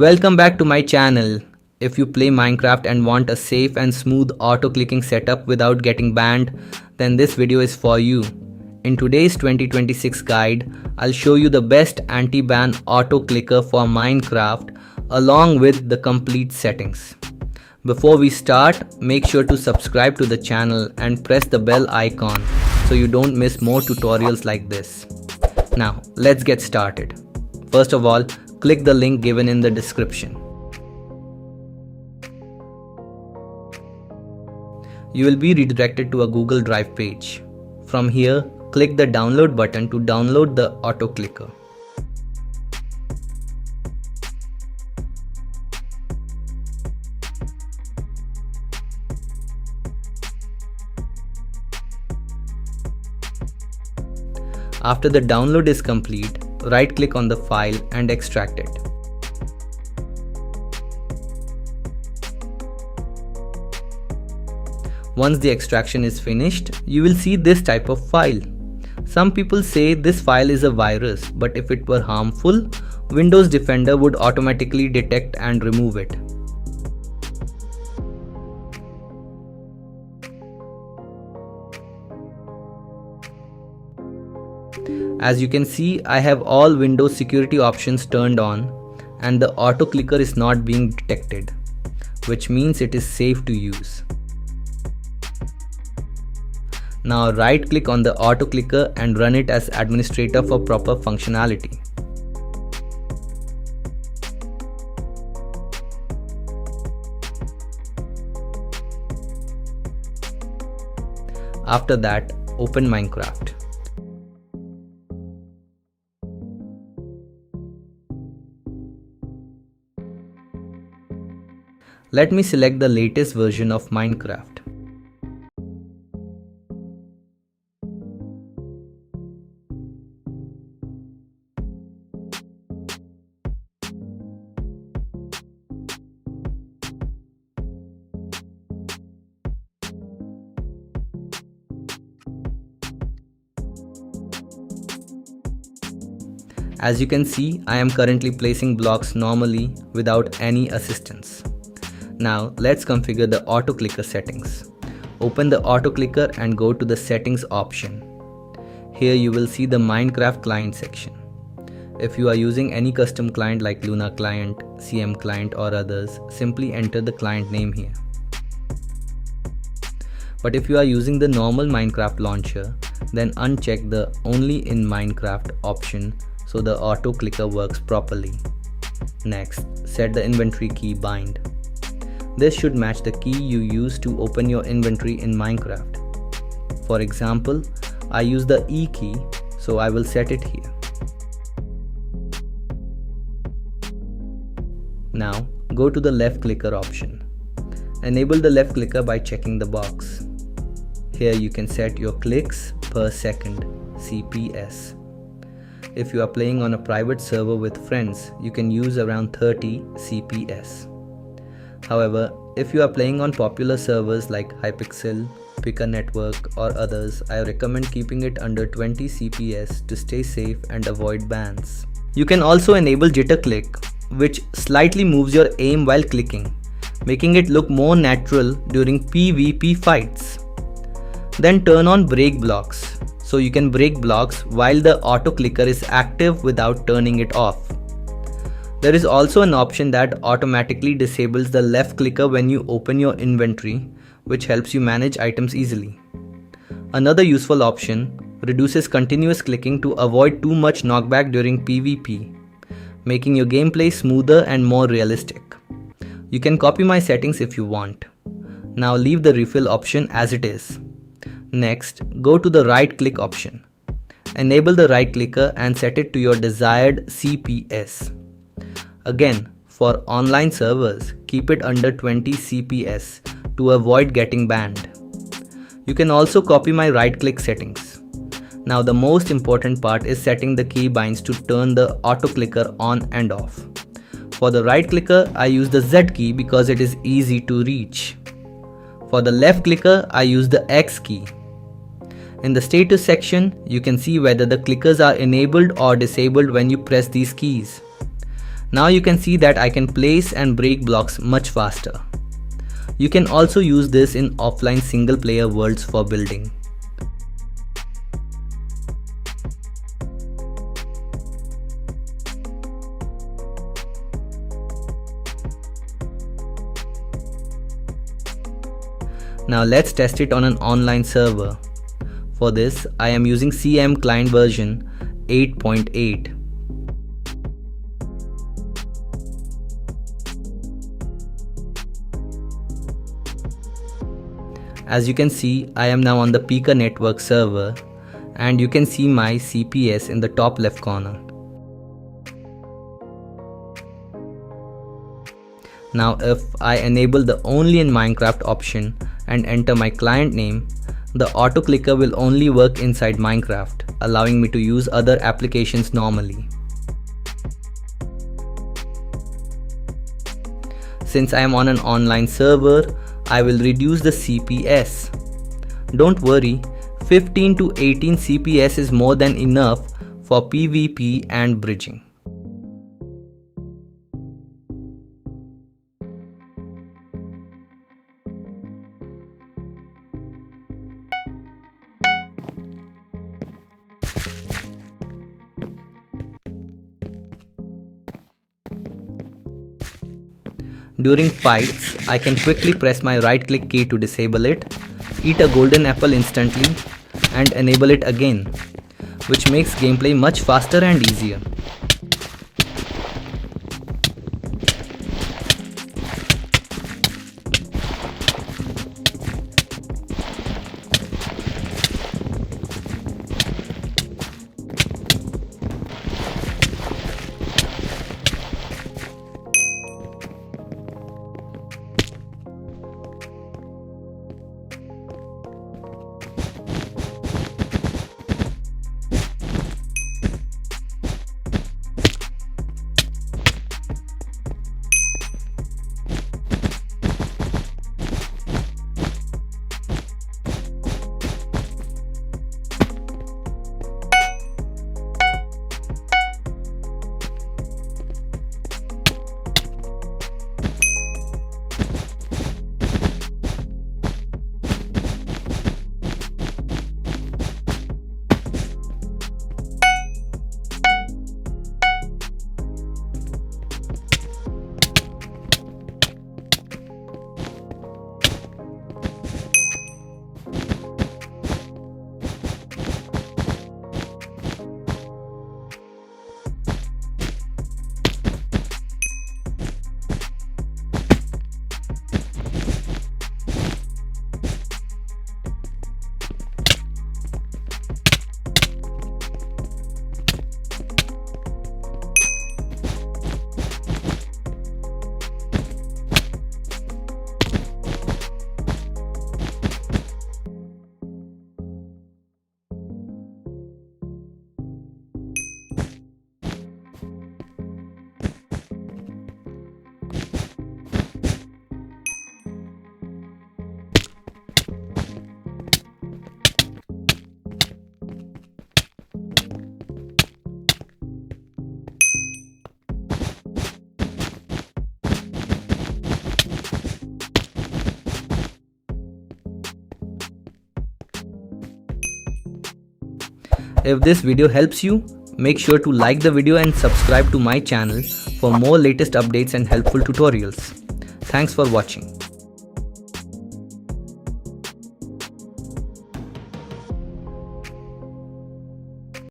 Welcome back to my channel. If you play Minecraft and want a safe and smooth auto-clicking setup without getting banned, then this video is for you. In today's 2026 guide, I'll show you the best anti-ban auto-clicker for Minecraft along with the complete settings. Before we start, make sure to subscribe to the channel and press the bell icon so you don't miss more tutorials like this. Now, let's get started. First of all, click the link given in the description. You will be redirected to a Google Drive page. From here, click the download button to download the auto clicker. After the download is complete, right-click on the file and extract it. Once the extraction is finished, you will see this type of file. Some people say this file is a virus, but if it were harmful, Windows Defender would automatically detect and remove it. As you can see, I have all Windows security options turned on and the auto clicker is not being detected, which means it is safe to use. Now right click on the auto clicker and run it as administrator for proper functionality. After that, open Minecraft. Let me select the latest version of Minecraft. As you can see, I am currently placing blocks normally without any assistance. Now let's configure the auto clicker settings. Open the auto clicker and go to the settings option. Here you will see the Minecraft client section. If you are using any custom client like Luna client, CM client or others, simply enter the client name here. But if you are using the normal Minecraft launcher, then uncheck the only in Minecraft option so the auto clicker works properly. Next, set the inventory key bind. This should match the key you use to open your inventory in Minecraft. For example, I use the E key, so I will set it here. Now, go to the left clicker option. Enable the left clicker by checking the box. Here you can set your clicks per second, CPS. If you are playing on a private server with friends, you can use around 30 CPS. However, if you are playing on popular servers like Hypixel, Pika Network or others, I recommend keeping it under 20 CPS to stay safe and avoid bans. You can also enable jitter click, which slightly moves your aim while clicking, making it look more natural during PvP fights. Then turn on break blocks, so you can break blocks while the auto clicker is active without turning it off. There is also an option that automatically disables the left clicker when you open your inventory, which helps you manage items easily. Another useful option reduces continuous clicking to avoid too much knockback during PvP, making your gameplay smoother and more realistic. You can copy my settings if you want. Now leave the refill option as it is. Next, go to the right click option. Enable the right clicker and set it to your desired CPS. Again, for online servers, keep it under 20 CPS to avoid getting banned. You can also copy my right click settings. Now the most important part is setting the keybinds to turn the auto clicker on and off. For the right clicker, I use the Z key because it is easy to reach. For the left clicker, I use the X key. In the status section, you can see whether the clickers are enabled or disabled when you press these keys. Now you can see that I can place and break blocks much faster. You can also use this in offline single player worlds for building. Now let's test it on an online server. For this, I am using CM client version 8.8. As you can see, I am now on the Pika network server, and you can see my CPS in the top left corner. Now if I enable the only in Minecraft option and enter my client name, the auto clicker will only work inside Minecraft, allowing me to use other applications normally. Since I am on an online server, I will reduce the CPS. Don't worry, 15 to 18 CPS is more than enough for PvP and bridging. During fights, I can quickly press my right click key to disable it, eat a golden apple instantly, and enable it again, which makes gameplay much faster and easier. If this video helps you, make sure to like the video and subscribe to my channel for more latest updates and helpful tutorials. Thanks for watching.